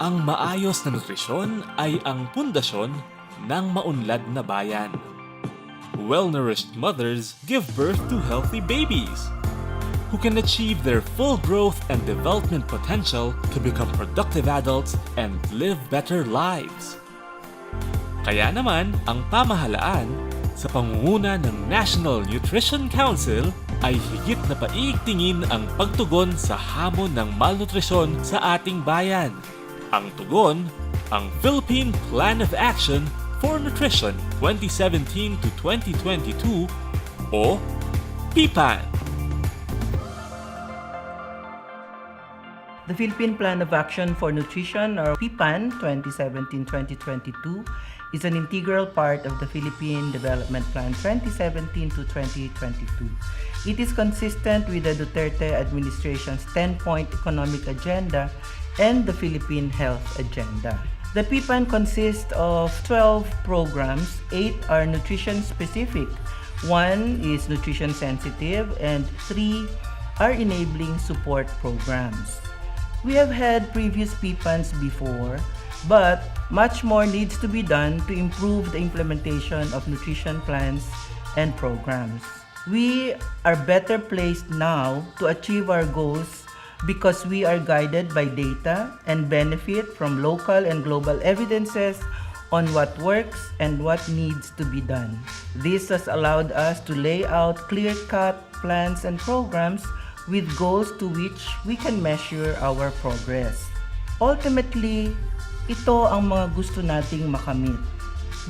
Ang maayos na nutrisyon ay ang pundasyon ng maunlad na bayan. Well-nourished mothers give birth to healthy babies who can achieve their full growth and development potential to become productive adults and live better lives. Kaya naman, ang pamahalaan sa pangunguna ng National Nutrition Council ay higit na paigtingin ang pagtugon sa hamon ng malnutrisyon sa ating bayan. Ang tugon, ang Philippine Plan of Action for Nutrition 2017 to 2022 o PPAN. The Philippine Plan of Action for Nutrition, or PPAN 2017-2022, is an integral part of the Philippine Development Plan 2017 to 2022. It is consistent with the Duterte administration's 10-point economic agenda and the Philippine Health Agenda. The PPAN consists of 12 programs, 8 are nutrition-specific, 1 is nutrition-sensitive, and 3 are enabling support programs. We have had previous PPANs before, but much more needs to be done to improve the implementation of nutrition plans and programs. We are better placed now to achieve our goals because we are guided by data and benefit from local and global evidences on what works and what needs to be done. This has allowed us to lay out clear-cut plans and programs with goals to which we can measure our progress. Ultimately, ito ang mga gusto nating makamit.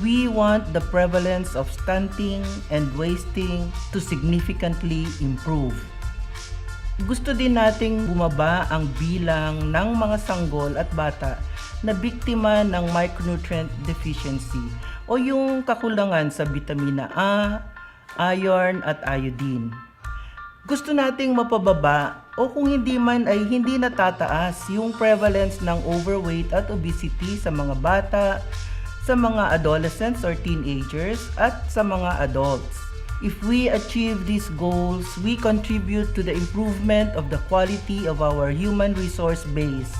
We want the prevalence of stunting and wasting to significantly improve. Gusto din nating bumaba ang bilang ng mga sanggol at bata na biktima ng micronutrient deficiency o yung kakulangan sa vitamina A, iron at iodine. Gusto nating mapababa o kung hindi man ay hindi natataas yung prevalence ng overweight at obesity sa mga bata, sa mga adolescents or teenagers at sa mga adults. If we achieve these goals, we contribute to the improvement of the quality of our human resource base.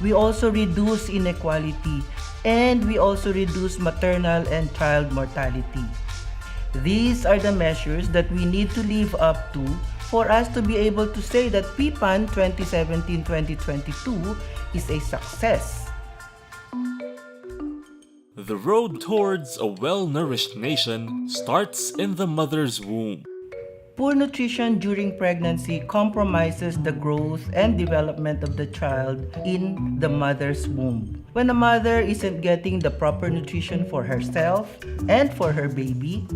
We also reduce inequality and we also reduce maternal and child mortality. These are the measures that we need to live up to for us to be able to say that PPAN 2017-2022 is a success. The road towards a well-nourished nation starts in the mother's womb. Poor nutrition during pregnancy compromises the growth and development of the child in the mother's womb. When a mother isn't getting the proper nutrition for herself and for her baby,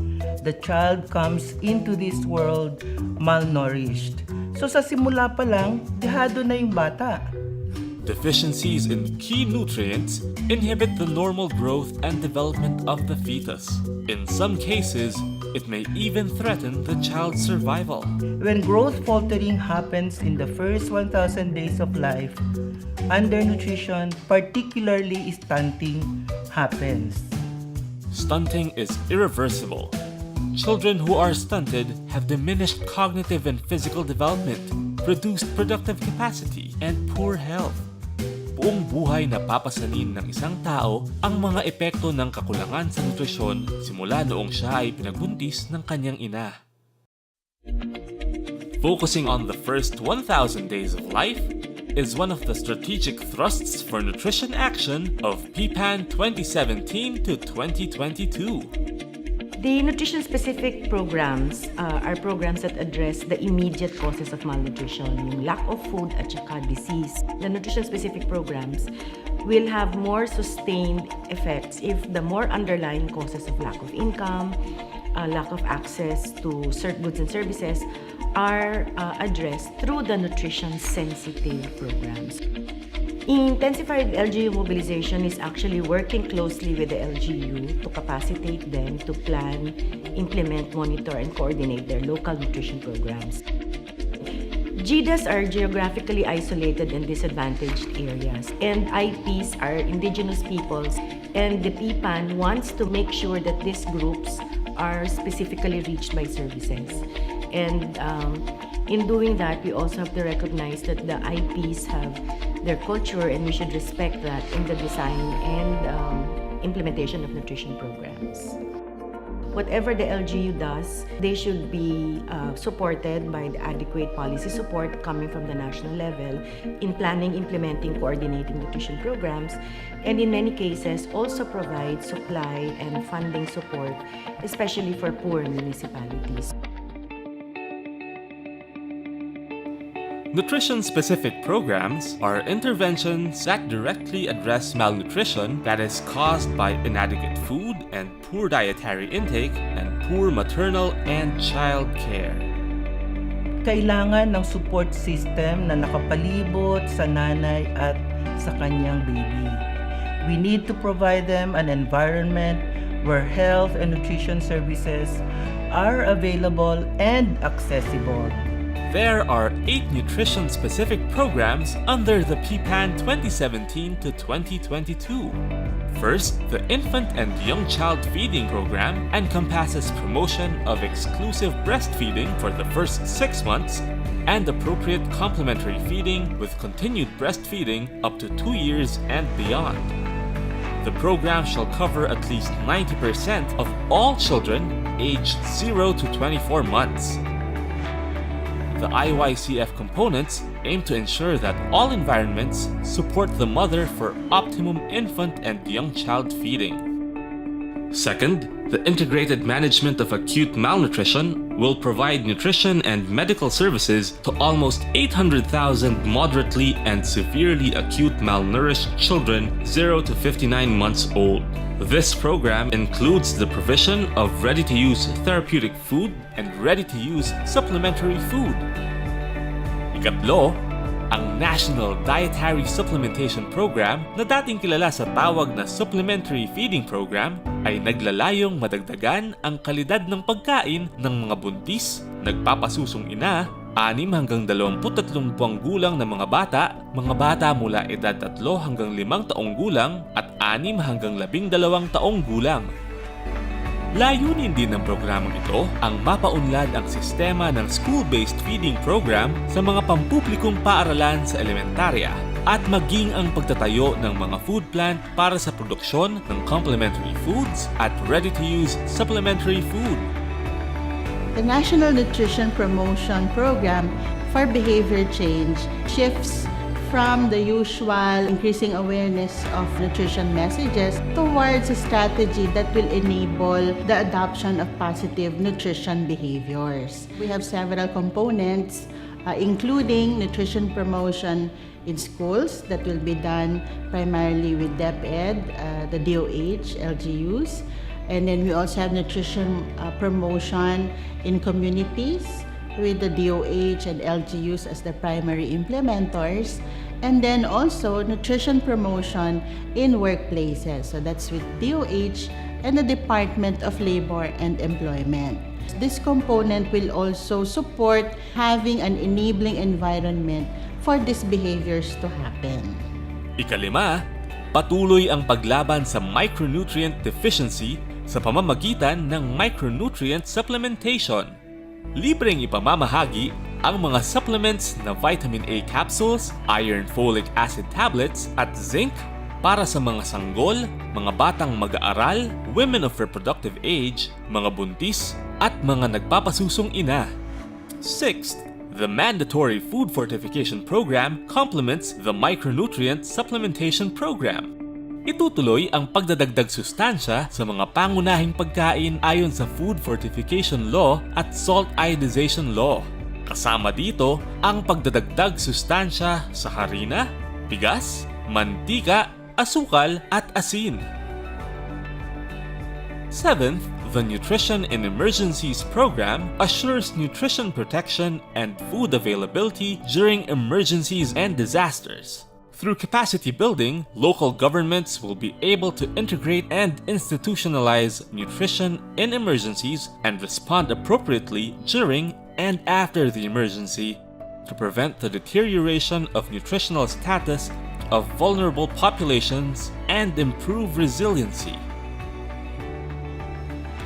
the child comes into this world malnourished. So sa simula pa lang, dehado na yung bata. Deficiencies in key nutrients inhibit the normal growth and development of the fetus. In some cases, it may even threaten the child's survival. When growth faltering happens in the first 1,000 days of life, undernutrition, particularly stunting, happens. Stunting is irreversible. Children who are stunted have diminished cognitive and physical development, reduced productive capacity, and poor health. Buong buhay na papasanin ng isang tao ang mga epekto ng kakulangan sa nutrisyon simula noong siya ay pinagbuntis ng kanyang ina. Focusing on the first 1,000 days of life is one of the strategic thrusts for nutrition action of PPAN 2017 to 2022. The nutrition-specific programs are programs that address the immediate causes of malnutrition, yung lack of food at saka disease. The nutrition-specific programs will have more sustained effects if the more underlying causes of lack of income, lack of access to certain goods and services are addressed through the nutrition-sensitive programs. Intensified LGU mobilization is actually working closely with the LGU to capacitate them to plan, implement, monitor, and coordinate their local nutrition programs. GDAs are geographically isolated and disadvantaged areas, and IPs are indigenous peoples, and the PPAN wants to make sure that these groups are specifically reached by services. And In doing that, we also have to recognize that the IPs have their culture and we should respect that in the design and implementation of nutrition programs. Whatever the LGU does, they should be supported by the adequate policy support coming from the national level in planning, implementing, coordinating nutrition programs, and in many cases also provide supply and funding support, especially for poor municipalities. Nutrition-specific programs are interventions that directly address malnutrition that is caused by inadequate food and poor dietary intake and poor maternal and child care. Kailangan ng support system na nakapalibot sa nanay at sa kanyang baby. We need to provide them an environment where health and nutrition services are available and accessible. There are 8 nutrition-specific programs under the PPAN 2017 to 2022. First, the Infant and Young Child Feeding Program encompasses promotion of exclusive breastfeeding for the first 6 months and appropriate complementary feeding with continued breastfeeding up to 2 years and beyond. The program shall cover at least 90% of all children aged 0 to 24 months. The IYCF components aim to ensure that all environments support the mother for optimum infant and young child feeding. Second, the integrated management of acute malnutrition will provide nutrition and medical services to almost 800,000 moderately and severely acute malnourished children 0 to 59 months old. This program includes the provision of ready-to-use therapeutic food and ready-to-use supplementary food. Ikatlo, ang National Dietary Supplementation Program na dating kilala sa tawag na Supplementary Feeding Program ay naglalayong madagdagan ang kalidad ng pagkain ng mga buntis, nagpapasusong ina, 6 hanggang 23 buwang gulang na mga bata mula edad 3 hanggang 5 taong gulang at 6 hanggang 12 taong gulang. Layunin din ng programang ito ang mapaunlad ang sistema ng school-based feeding program sa mga pampublikong paaralan sa elementarya at maging ang pagtatayo ng mga food plant para sa produksyon ng complementary foods at ready-to-use supplementary food. The National Nutrition Promotion Program for Behavior Change shifts from the usual increasing awareness of nutrition messages towards a strategy that will enable the adoption of positive nutrition behaviors. We have several components, including nutrition promotion in schools that will be done primarily with DepEd, the DOH, LGUs, and then we also have nutrition promotion in communities with the DOH and LGUs as the primary implementors, and then also nutrition promotion in workplaces. So that's with DOH and the Department of Labor and Employment. This component will also support having an enabling environment for these behaviors to happen. Ikalima, patuloy ang paglaban sa micronutrient deficiency sa pamamagitan ng micronutrient supplementation. Libreng ipamamahagi ang mga supplements na vitamin A capsules, iron folic acid tablets at zinc para sa mga sanggol, mga batang mag-aaral, women of reproductive age, mga buntis, at mga nagpapasusong ina. Sixth, the mandatory food fortification program complements the micronutrient supplementation program. Itutuloy ang pagdadagdag sustansya sa mga pangunahing pagkain ayon sa Food Fortification Law at Salt Iodization Law. Kasama dito ang pagdadagdag sustansya sa harina, bigas, mantika, asukal at asin. Seventh, the Nutrition in Emergencies program assures nutrition protection and food availability during emergencies and disasters. Through capacity building, local governments will be able to integrate and institutionalize nutrition in emergencies and respond appropriately during and after the emergency to prevent the deterioration of nutritional status of vulnerable populations and improve resiliency.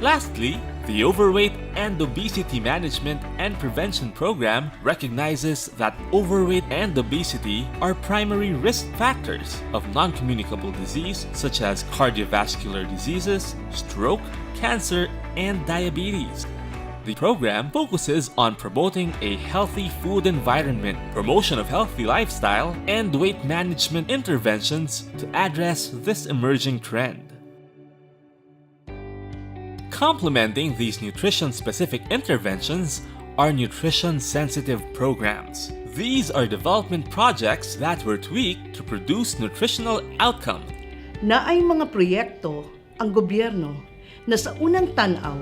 Lastly, the overweight and Obesity Management and Prevention Program recognizes that overweight and obesity are primary risk factors of non-communicable disease such as cardiovascular diseases, stroke, cancer, and diabetes. The program focuses on promoting a healthy food environment, promotion of healthy lifestyle, and weight management interventions to address this emerging trend. Complementing these nutrition-specific interventions are nutrition-sensitive programs. These are development projects that were tweaked to produce nutritional outcomes. Naay mga proyekto ang gobyerno na sa unang tanaw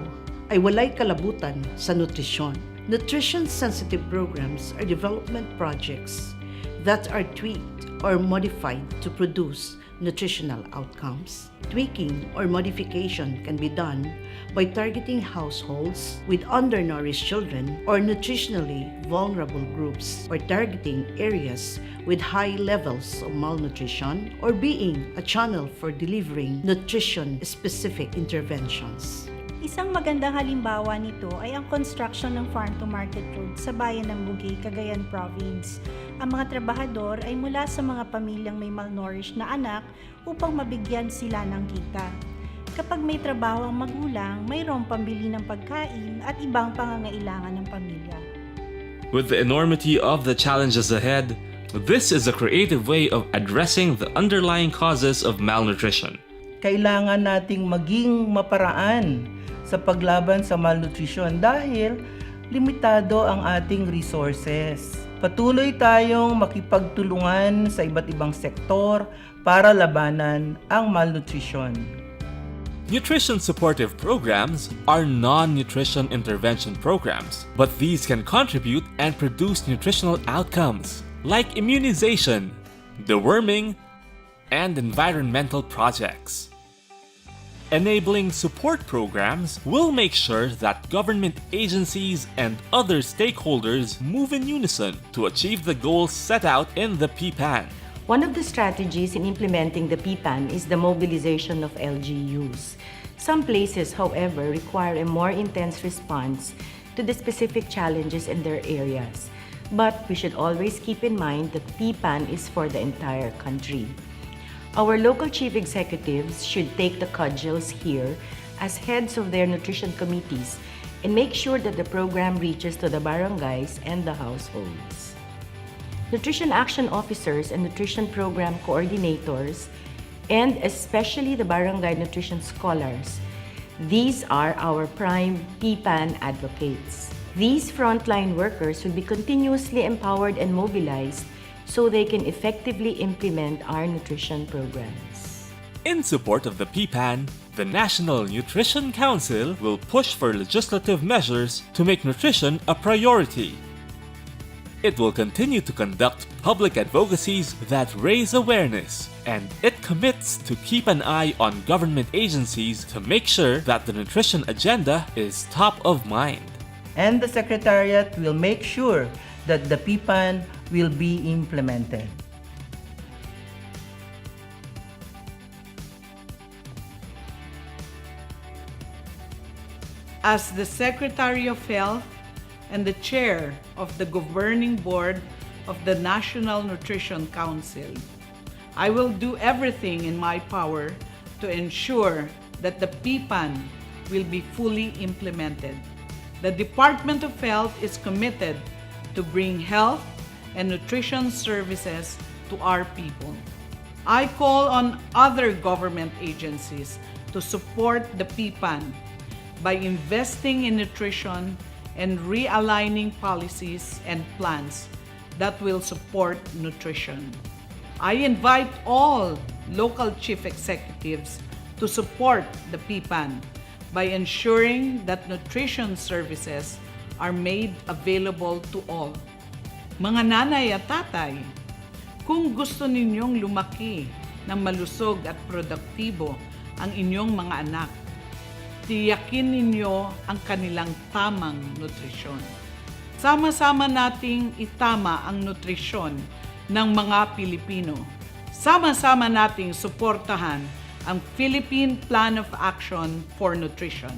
ay walay kalabutan sa nutrisyon. Nutrition-sensitive programs are development projects that are tweaked or modified to produce nutritional outcomes. Tweaking or modification can be done by targeting households with undernourished children or nutritionally vulnerable groups, or targeting areas with high levels of malnutrition, or being a channel for delivering nutrition-specific interventions. Isang magandang halimbawa nito ay ang construction ng farm-to-market road sa bayan ng Bugey, Cagayan Province. Ang mga trabahador ay mula sa mga pamilyang may malnourished na anak upang mabigyan sila ng kita. Kapag may trabaho ang magulang, mayroong pambili ng pagkain at ibang pangangailangan ng pamilya. With the enormity of the challenges ahead, this is a creative way of addressing the underlying causes of malnutrition. Kailangan nating maging maparaan sa paglaban sa malnutrition dahil limitado ang ating resources. Patuloy tayong makipagtulungan sa iba't ibang sektor para labanan ang malnutrition. Nutrition supportive programs are non-nutrition intervention programs, but these can contribute and produce nutritional outcomes like immunization, deworming, and environmental projects. Enabling support programs will make sure that government agencies and other stakeholders move in unison to achieve the goals set out in the PPAN. One of the strategies in implementing the PPAN is the mobilization of LGUs. Some places, however, require a more intense response to the specific challenges in their areas. But we should always keep in mind that PPAN is for the entire country. Our local chief executives should take the cudgels here as heads of their nutrition committees and make sure that the program reaches to the barangays and the households. Nutrition action officers and nutrition program coordinators, and especially the barangay nutrition scholars, these are our prime PPAN advocates. These frontline workers will be continuously empowered and mobilized so they can effectively implement our nutrition programs. In support of the PPAN, the National Nutrition Council will push for legislative measures to make nutrition a priority. It will continue to conduct public advocacies that raise awareness, and it commits to keep an eye on government agencies to make sure that the nutrition agenda is top of mind. And the Secretariat will make sure that the PPAN will be implemented. As the Secretary of Health and the Chair of the Governing Board of the National Nutrition Council, I will do everything in my power to ensure that the PPAN will be fully implemented. The Department of Health is committed to bring health and nutrition services to our people. I call on other government agencies to support the PPAN by investing in nutrition and realigning policies and plans that will support nutrition. I invite all local chief executives to support the PPAN by ensuring that nutrition services are made available to all. Mga nanay at tatay, kung gusto ninyong lumaki ng malusog at produktibo ang inyong mga anak, tiyakin ninyo ang kanilang tamang nutrisyon. Sama-sama nating itama ang nutrisyon ng mga Pilipino. Sama-sama nating suportahan ang Philippine Plan of Action for Nutrition.